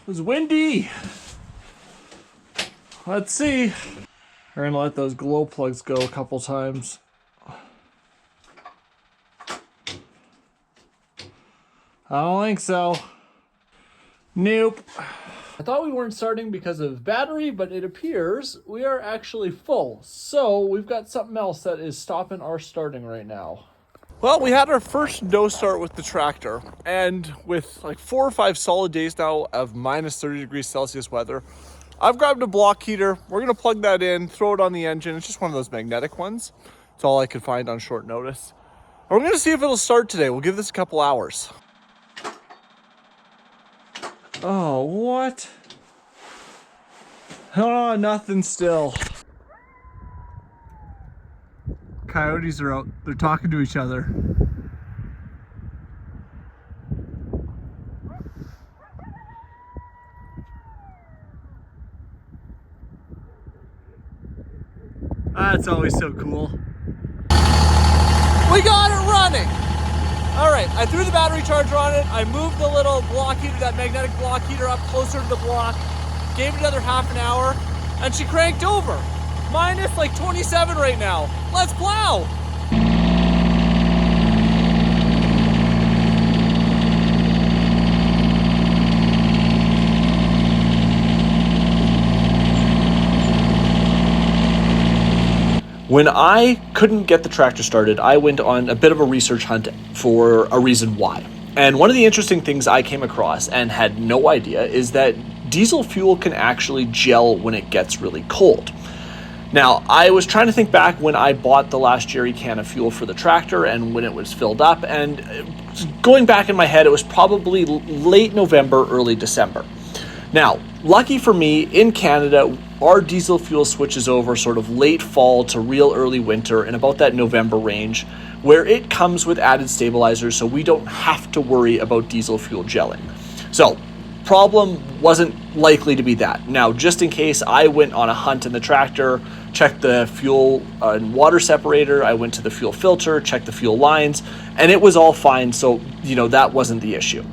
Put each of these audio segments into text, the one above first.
It was windy. Let's see. We're gonna let those glow plugs go a couple times. I don't think so. Nope. I thought we weren't starting because of battery, but it appears we are actually full. So we've got something else that is stopping our starting right now. Well, we had our first no start with the tractor, and with like 4 or 5 solid days now of minus 30 degrees Celsius weather, I've grabbed a block heater. We're gonna plug that in, throw it on the engine. It's just one of those magnetic ones. It's all I could find on short notice. And we're gonna see if it'll start today. We'll give this a couple hours. Oh, what? Oh, nothing still. Coyotes are out. They're talking to each other. That's always so cool. We got it running! All right, I threw the battery charger on it. I moved the little block heater, that magnetic block heater, up closer to the block. Gave it another half an hour, and she cranked over. Minus like 27 right now. Let's plow! When I couldn't get the tractor started, I went on a bit of a research hunt for a reason why. And one of the interesting things I came across and had no idea is that diesel fuel can actually gel when it gets really cold. Now, I was trying to think back when I bought the last jerry can of fuel for the tractor and when it was filled up, and going back in my head, it was probably late November, early December. Now, lucky for me, in Canada, our diesel fuel switches over sort of late fall to real early winter in about that November range, where it comes with added stabilizers, so we don't have to worry about diesel fuel gelling. So, problem wasn't likely to be that. Now, just in case, I went on a hunt in the tractor, checked the fuel and water separator, I went to the fuel filter, checked the fuel lines, and it was all fine, so, that wasn't the issue.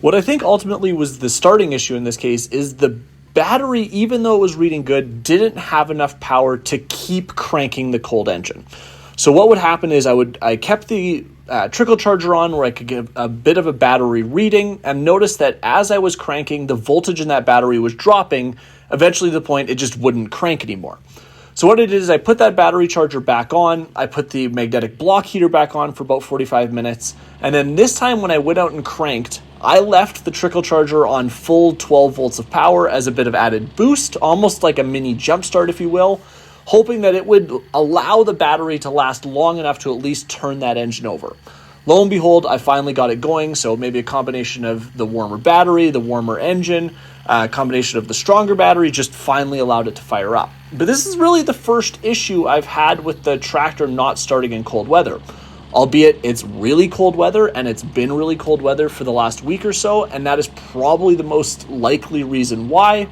What I think ultimately was the starting issue in this case is the battery, even though it was reading good, didn't have enough power to keep cranking the cold engine. So what would happen is I kept the trickle charger on where I could get a bit of a battery reading, and noticed that as I was cranking, the voltage in that battery was dropping, eventually to the point it just wouldn't crank anymore. So what I did is I put that battery charger back on, I put the magnetic block heater back on for about 45 minutes, and then this time when I went out and cranked, I left the trickle charger on full 12 volts of power as a bit of added boost, almost like a mini jump start, if you will, hoping that it would allow the battery to last long enough to at least turn that engine over. Lo and behold, I finally got it going, so maybe a combination of the warmer battery, the warmer engine, a combination of the stronger battery just finally allowed it to fire up. But this is really the first issue I've had with the tractor not starting in cold weather. Albeit it's really cold weather, and it's been really cold weather for the last week or so, and that is probably the most likely reason why.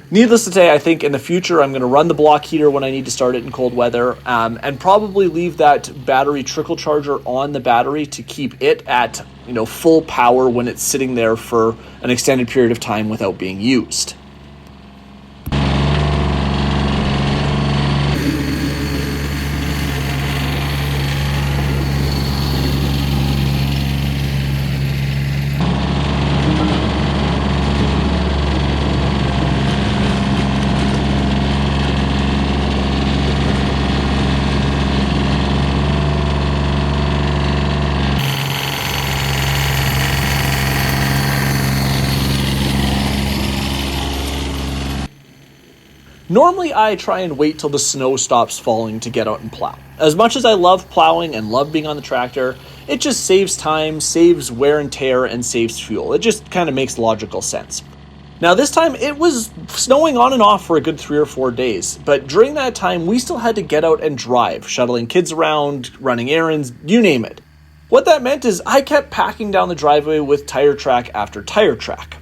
Needless to say, I think in the future I'm going to run the block heater when I need to start it in cold weather, and probably leave that battery trickle charger on the battery to keep it at full power when it's sitting there for an extended period of time without being used. Normally, I try and wait till the snow stops falling to get out and plow. As much as I love plowing and love being on the tractor, it just saves time, saves wear and tear, and saves fuel. It just kind of makes logical sense. Now, this time it was snowing on and off for a good 3 or 4 days, but during that time we still had to get out and drive, shuttling kids around, running errands, you name it. What that meant is I kept packing down the driveway with tire track after tire track.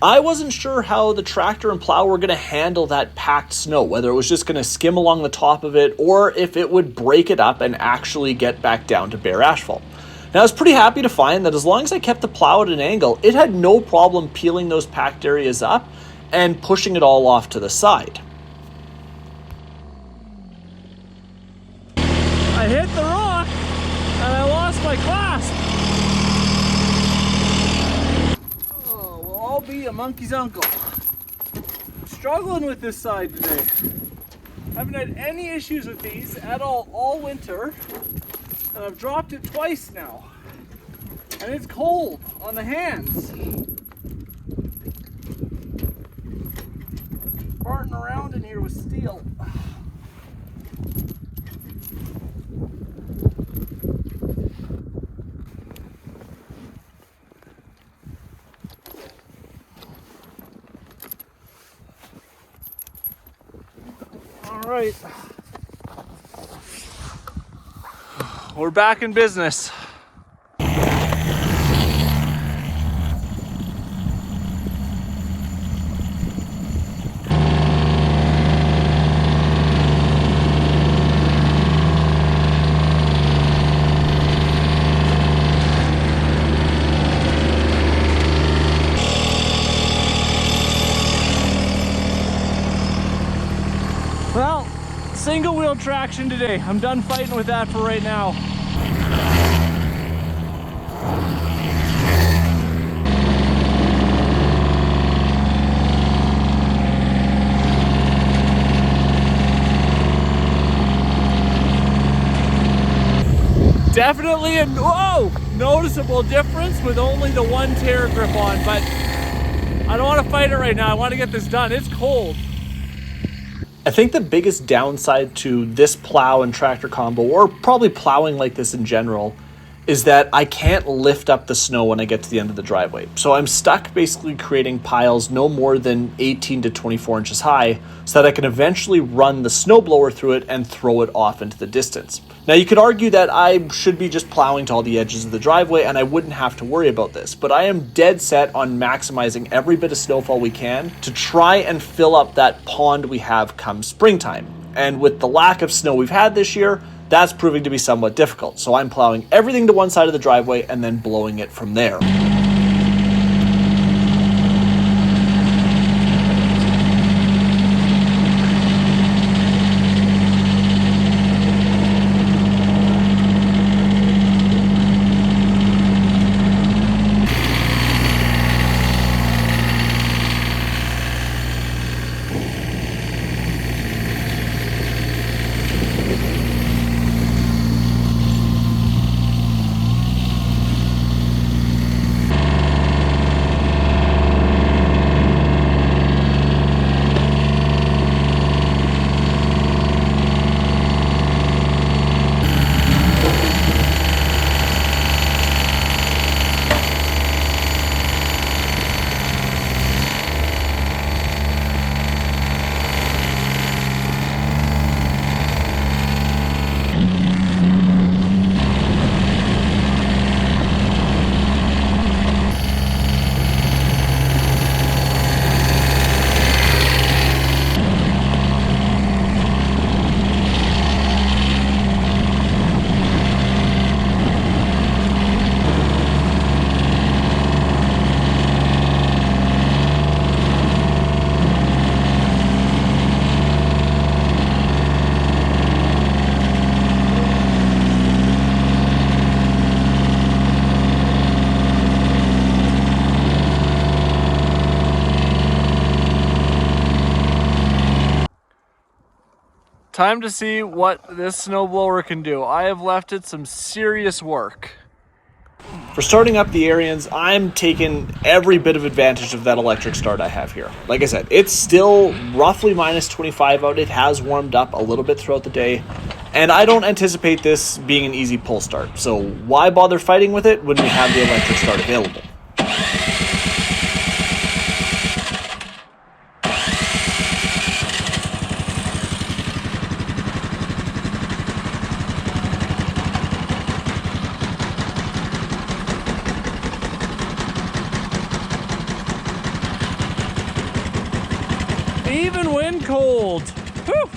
I wasn't sure how the tractor and plow were going to handle that packed snow, whether it was just going to skim along the top of it or if it would break it up and actually get back down to bare asphalt. Now, I was pretty happy to find that as long as I kept the plow at an angle, it had no problem peeling those packed areas up and pushing it all off to the side. I hit the rock and I lost my clasp. Oh, well, I'll be a monkey's uncle. Struggling with this side today. Haven't had any issues with these at all winter. And I've dropped it twice now. And it's cold on the hands. Farting around in here with steel. All right. We're back in business. Well, single wheel traction today. I'm done fighting with that for right now. Definitely a noticeable difference with only the one tear grip on, but I don't want to fight it right now. I want to get this done. It's cold. I think the biggest downside to this plow and tractor combo, or probably plowing like this in general, is that I can't lift up the snow when I get to the end of the driveway. So I'm stuck basically creating piles no more than 18 to 24 inches high so that I can eventually run the snowblower through it and throw it off into the distance. Now, you could argue that I should be just plowing to all the edges of the driveway and I wouldn't have to worry about this, but I am dead set on maximizing every bit of snowfall we can to try and fill up that pond we have come springtime. And with the lack of snow we've had this year, that's proving to be somewhat difficult. So I'm plowing everything to one side of the driveway and then blowing it from there. Time to see what this snowblower can do. I have left it some serious work. For starting up the Arians, I'm taking every bit of advantage of that electric start I have here. Like I said, it's still roughly minus 25 out. It has warmed up a little bit throughout the day, and I don't anticipate this being an easy pull start. So why bother fighting with it when we have the electric start available? Even when cold. Whew.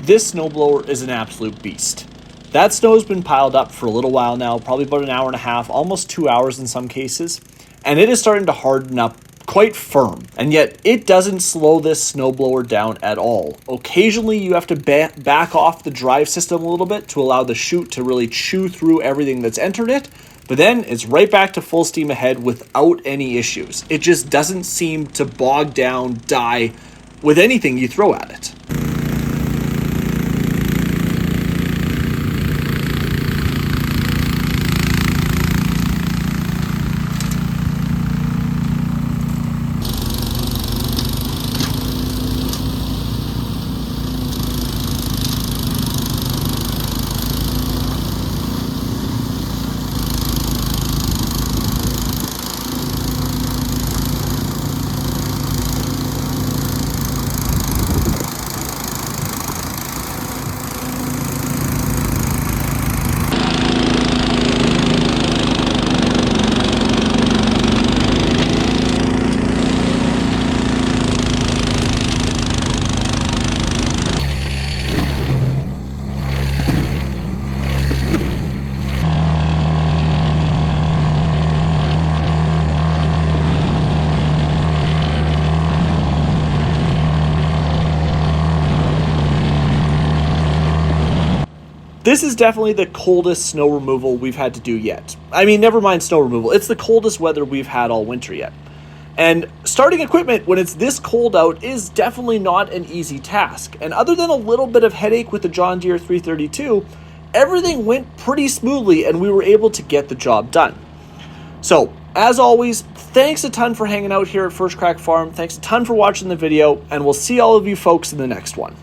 This snowblower is an absolute beast. That snow's been piled up for a little while now, probably about an hour and a half, almost 2 hours in some cases, and it is starting to harden up quite firm. And yet it doesn't slow this snowblower down at all. Occasionally you have to back off the drive system a little bit to allow the chute to really chew through everything that's entered it, but then it's right back to full steam ahead without any issues. It just doesn't seem to bog down, die with anything you throw at it. This is definitely the coldest snow removal we've had to do yet. I mean, never mind snow removal, it's the coldest weather we've had all winter yet. And starting equipment when it's this cold out is definitely not an easy task. And other than a little bit of headache with the John Deere 332, everything went pretty smoothly and we were able to get the job done. So, as always, thanks a ton for hanging out here at First Crack Farm. Thanks a ton for watching the video, and we'll see all of you folks in the next one.